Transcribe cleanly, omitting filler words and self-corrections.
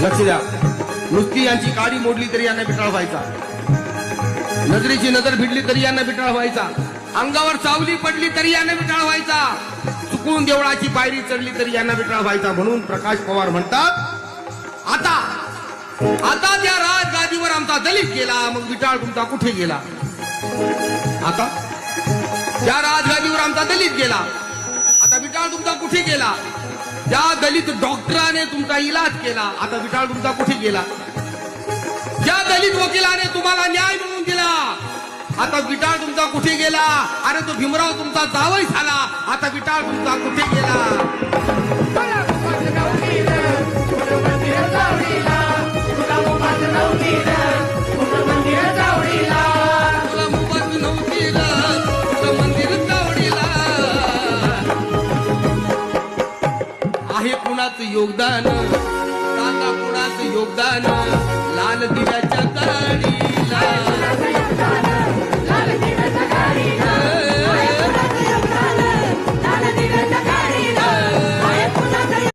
लक्ष द्या, नुसती यांची काडी मोडली तरी यांना बिटाळ व्हायचा, नजरेची नजर भिडली तरी यांना बिटाळ व्हायचा, अंगावर चावली पडली तरी यांना बिटाळ व्हायचा, चुकून देवळाची पायरी चढली तरी यांना बिटाळ व्हायचा. म्हणून प्रकाश पवार म्हणतात, आता आता त्या राजगादीवर आमचा दलित गेला, मग बिटाळ तुमचा कुठे गेला? आता त्या राजगादीवर आमचा दलित गेला, आता बिटाळ तुमचा कुठे गेला? त्या दलित डॉक्टराने तुमचा इलाज केला, आता बिटाळ तुमचा कुठे गेला? ज्या दलित वकिलाने तुम्हाला न्याय मिळवून दिला, आता बिटाळ तुमचा कुठे गेला? अरे तो भीमराव तुमचा जावई झाला, आता बिटाळ तुमचा कुठे गेला? आहे कुणाचं योगदान, सांगा कुणाचं योगदान? लाल दिव्याच्या